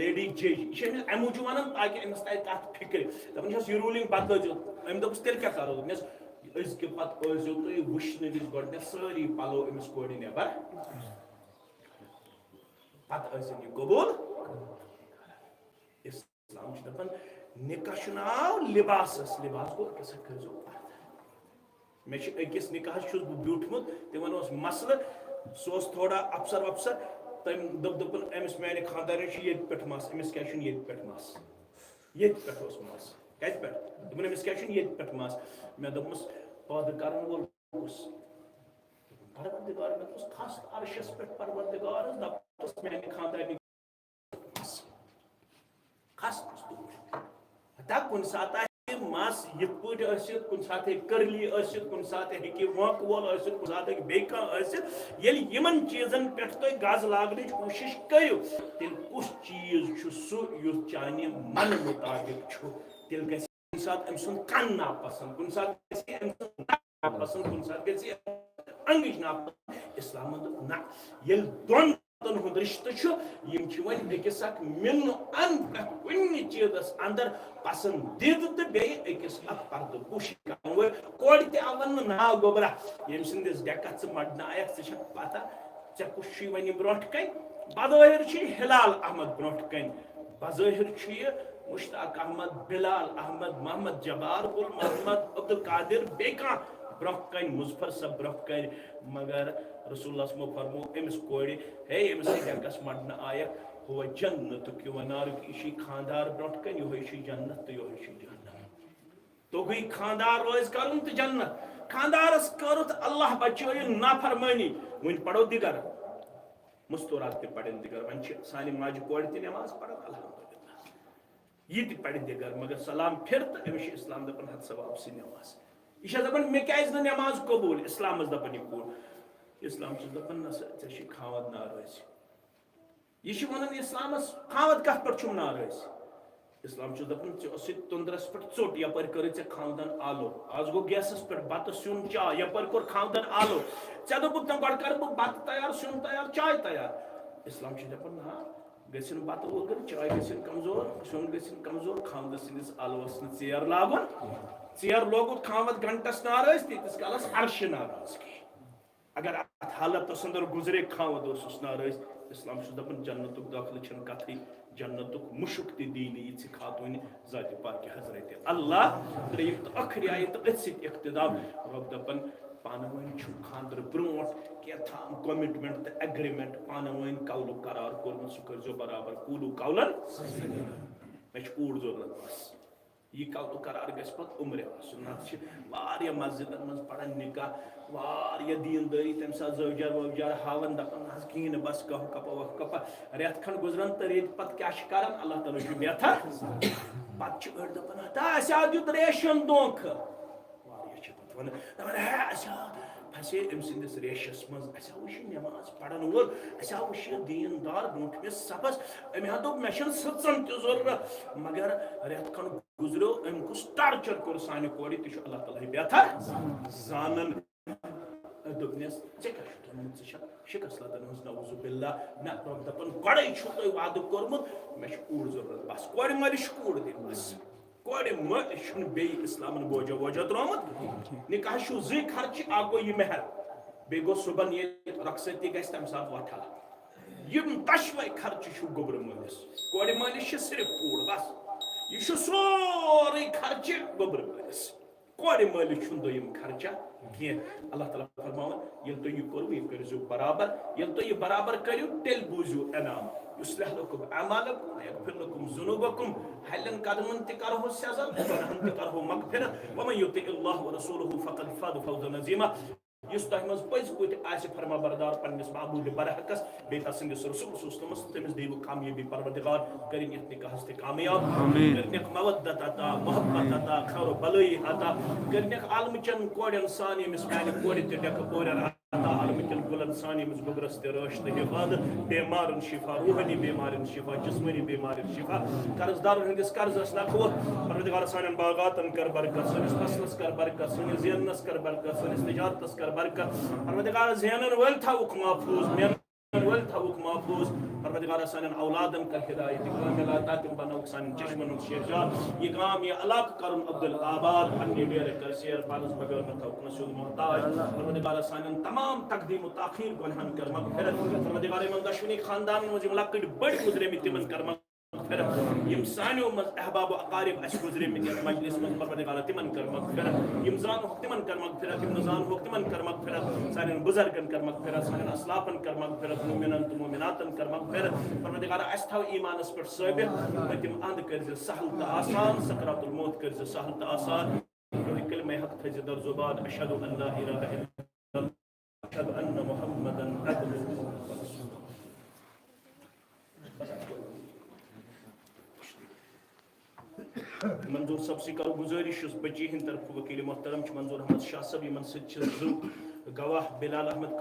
lady جج یہ امہ موجود ونان تاکہ امس تہ کت فکر دپان چھس یہ رولنگ بدلو ام دپس تیل کیا کرو دوپنس أزکہِ پتہٕ ٲسۍزیو تُہۍ وٕچھنہٕ وِزِ گۄڈنٮ۪تھ سٲری پَلو أمِس کورِ نٮ۪بر پتہٕ ٲسِن یہِ قبوٗل اِسلام چھُ دپان نِکاح چھُ ناو لِباسس لِباس گوٚو أکِس کٔرۍزیو مےٚ چھُ أکِس نِکاحس چھُس بہٕ بیوٗٹھمُت تِمن اوس مسلہٕ سُہ اوس تھوڑا افسر وفسر تٔمۍ دوٚپُن أمِس میانہِ خانٛدارنہِ چھُ ییٚتہِ پٮ۪ٹھ مس أمِس کیٛازِ چھُنہٕ ییٚتہِ پٮ۪ٹھ مس ییٚتہِ پٮ۪ٹھ اوس مس کتہِ پٮ۪ٹھ دوٚپُن أمِس کیٛازِ چھُنہٕ ییٚتہِ پٮ۪ٹھ مس مےٚ دوٚپمَس پٲدٕ کرن وول کُس پروردگار مےٚ دوٚپمَس کھس عرشس پٮ۪ٹھ پروردگارس دپُس میانہِ خانٛدارنہِ کھس ہتا کُنہِ ساتہٕ آسہِ مس یِتھ پٲٹھۍ ٲسِتھ کُنہِ ساتہٕ ہیٚکہِ کٔرلی ٲسِتھ کُنہِ ساتہٕ ہیٚکہِ وٲنٛکہٕ وول ٲسِتھ کُنہِ ساتہٕ ہیٚکہِ بیٚیہِ کانٛہہ ٲسِتھ ییٚلہِ یِمن چیٖزن پٮ۪ٹھ تُہۍ گز لاگنٕچ کوٗشِش کٔرِو تیٚلہِ کُس چیٖز چھُ سُہ یُس چانہِ منہٕ مُطابق چھُ تیٚلہِ گژھِ کُنہِ ساتہٕ أمۍ سُنٛد کن ناپسنٛد کُنہِ ساتہٕ گژھِ أمۍ سُنٛد ناپسنٛد کُنہِ ساتہٕ گژھِ انگٕچ ناپسنٛد اسلامن دوٚپ نہ ییٚلہِ دۄن ہُنٛد رِشتہٕ چھُ یِم چھِ وۄنۍ أکِس اکھ مِلنہٕ اند کُنہِ چیٖزس اندر پسندیدٕ تہٕ بیٚیہِ أکِس اکھ پردٕ پوٗشی کرن وٲلۍ کورِ تہِ آو وننہٕ ناو گوٚبرا ییٚمہِ سٕنٛدِس ڈیکس ژٕ مڈنایکھ ژےٚ چھکھ پتہ ژےٚ کُس چھُے وۄنۍ برونٛٹھ کَنہِ بظٲہِر چھُ یہِ ہلال احمد برونٛٹھ کَنہِ بظٲہِر چھُ یہِ مشتاق احمد بلال احمد محمد جبار گُل محمد عبدالقادر بیٚیہِ کانٛہہ برونٛہہ کَنہِ مظفر صٲب برونٛہہ کَنہِ مگر رسول اللہ صٲبو فرمو أمِس کورِ ہے أمِس ڈیکس مڈنہٕ آیکھ ہُہ جنتُک یہِ ونارُک یہِ چھُے خانٛدار برونٛٹھ کَنہِ یِہوے چھُ جنت تہٕ یِہوے چھُ جنت توگُے خانٛدار روزِ کرُن تہٕ جنت خانٛدارس کٔرٕتھ اللہ بچٲیِن نافرمٲنی وۄنۍ پرو دِگر مستورات تہِ پرن دِگر وۄنۍ چھِ سانہِ ماجہِ کورِ تہِ نٮ۪ماز پران الحمدللہ یہِ تہِ پرِ دِگر مگر سلام پھِر تہٕ أمِس چھُ اسلام دپان ہتھ سا واپسٕے نٮ۪ماز یہِ چھےٚ دپان مےٚ کیازِ نہٕ نٮ۪ماز قبوٗل اسلامس دپان یہِ کوٗر اسلام چھُس دپان نہ سا ژےٚ چھُے خاوند ناراض یہِ چھُ ونان اسلامس خاوند کتھ پٮ۪ٹھ چھُم ناراض اسلام چھُس دپان ژےٚ اوسُے توٚنٛدرس پٮ۪ٹھ ژوٚٹ یپٲرۍ کٔرٕے ژےٚ خاوندن آلو آز گوٚو گیسس پٮ۪ٹھ بتہٕ سیُن چاے یپٲرۍ کوٚر خاوندن آلو ژےٚ دوٚپُکھ نہ گۄڈٕ کرٕ بہٕ بتہٕ تیار سیُن تیار چاے تیار اسلام چھُ دپان نہ گٔژھِنۍ بتہٕ وٕگر چاے گٔژھِنۍ کمزور سیُن گٔژھِنۍ کمزور خاوندٕ سٕنٛدِس آلوس نہٕ ژیر لاگُن ژیر لوگُت خاوند گھنٹس ناراض تیٖتِس کالس عرشہِ ناراضگی اگر اتھ حالتس اندر گُزرے خاوند اوسُس ناراض اسلام چھُس دپان جنتُک دٲخلہٕ چھنہٕ کتھٕے جنتُک مُشُک تہِ دی نہٕ یِژھِ خاتوٗنہِ ذاتِ پاکہِ حضرتِ اللہ ترٛیٚیِم تہٕ ٲخری آیہِ تہٕ أتھۍ سۭتۍ اختِتام رۄب دپان پانہٕ ؤنۍ چھُ خاندرٕ برونٛٹھ کینٛژھام کمٹمنٹ تہٕ ایگریمنٹ پانہٕ ؤنۍ قولُک قرار کوٚرمُت سُہ کٔرۍزیو برابر قوٗلوٗ قولن مےٚ چھُ کوٗر ضروٗرت بس یہِ قولُک قرار گژھِ پتہٕ عمرِ آسُن نتہٕ چھِ واریاہ مسجدن منٛز پران نکاح واریاہ دیندٲری تمہِ ساتہٕ زٲوجار وٲوجار ہاوان دپان نہ حظ کِہیٖنۍ نہٕ بس کہہ کپا وہ کپا رٮ۪تھ کھنٛڈ گُزران تہٕ ریٚتۍ پتہٕ کیٛاہ چھِ کران اللہ تعالیٰ چھُ بہتر پتہٕ چھِ أڑۍ دپان ہتا اسہِ آو دیُت ریشن دھونٛکھٕ واریاہ چھِ پتہٕ ونان دپان ہے اسہِ آو پھسے أمۍ سٕنٛدِس ریشس منٛز اسہِ ہا وٕچھ یہِ نٮ۪ماز پرن وول اسہِ ہا وٕچھ یہِ دیٖندار برونٛٹھمِس صفس أمۍ ہا دوٚپ مےٚ چھنہٕ سٕژن تہِ ضروٗرت مگر رٮ۪تھ کھنٛڈ گُزریو أمۍ کُس ٹارچر کوٚر سانہِ کورِ تہِ چھُ اللہ تعالیٰ بہتر زانان دوٚپنس ژےٚ کیٛاہ چھُتھ اوٚنمُت ژٕ چھکھ شِکس لدن ہٕنٛز نعوذ باللہ نہ رۄب دپان گۄڈے چھُو تۄہہِ وعدٕ کوٚرمُت مےٚ چھِ کوٗر ضروٗرت بس کورِ مٲلِس چھِ کوٗر دِنۍ بس کورِ مٲلِس چھُنہٕ بیٚیہِ اسلامن بوجا ووجا ترٛوومُت نکاحس چھُ زٕے خرچہِ اکھ گوٚو یہِ مہر بیٚیہِ گوٚو صُبحن ییٚلہِ رۄخصتی گژھِ تمہِ ساتہٕ وۄٹھل یِم دۄشوے خرچہِ چھُ گوٚبرٕ مٲلِس کورِ مٲلِس چھِ صرف کوٗر بس یہِ چھُ سورُے خرچہِ گوٚبرٕ مٲلِس کورِ مٲلِس چھُنہٕ دوٚیِم خرچہ کینٛہہ اللہ تعالیٰ فرماوان ییٚلہِ تُہۍ یہِ کوٚروٕ یہِ کٔرۍزیو برابر ییٚلہِ تُہۍ یہِ برابر کٔرِو تیٚلہِ بوٗزِو انعام یُصلح لکم اعمالکم ویغفر لکم ذنوبکم ہلٮ۪ن قدمن تہِ کرہو سیزل گۄناہن تہِ کرہو مغفرت ومن یطع اللہ ورسولہ فقد فاز فوزا عظیما یُس تۄہہِ منٛز پٔزۍ پٲٹھۍ آسہِ فرما بردار پننِس محبوٗبِ برحقس بیٚیہِ تس سٕنٛدِس رسول صلس تٔمِس دِیِو کامیٲبی پروردگار کٔرِنۍ یتھ نکاحس تہِ کامیاب کٔرنکھ مودت عطا محبت عطا خیر و بلٲیی عطا کٔرنکھ عالمہٕ چٮ۪ن کورٮ۪ن سان ییٚمِس میانہِ کورِ تہِ ڈٮ۪کہٕ پورٮ۪ن عطا عالمہٕ کٮ۪ن گُلن سان ییٚمِس گوٚبرس تہِ رٲچھ تہٕ حفاظت بٮ۪مارن شفا روحٲنی بٮ۪مارٮ۪ن شفا جسمٲنی بٮ۪مارٮ۪ن شفا قرضدارن ہٕنٛدِس قرضس نکھوت پروردگار سانٮ۪ن باغاتن کر برکت سٲنِس فصلس کر برکت سٲنِس زیننس کر برکت سٲنِس تجارتس کر برکت پروردگار زینن وٲلۍ تھاوُکھ محفوٗظ ول تھوک محفوظ پروردگار سانن اولادن کر ہدایت کامل عطا تم بنوک سانن چشمن شہجار یہ گام یہ علاقہ کرن عبدالآباد پنہ ڈیر کثیر پانس بغیر نہ تھوک مسعود محتاج پروردگار سانن تمام تقدیم و تاخیر گنہن کر مغفرت پروردگار من دشمنی خاندان مز لکٹ بڑ گزرے تمن کر مغفرت یم سانیو مز احباب و اقارب اس گزرے مجلس من پروردگار تمن کر مغفرت یم زان ہو تمن کر مغفرت یم نزان ہو تمن کر مغفرت سانن بزرگن کر مغفرت سانن اسلافن کر مغفرت مومنن تو مومناتن کر مغفرت پروردگار اس تھو ایمان اس پر ثابت تم اند کر سہل تو آسان سکرات الموت کر سہل تو آسان کلمہ حق تھز در زبان اشهد ان لا اله الا اللہ اشهد ان محمدا عبده منظور صاحب سے کرو گزارش بچی ہند طرف وکیل محترم منظور احمد شاہ صاحب یمن سۭتۍ چھِ زٕ گواہ بلال احمد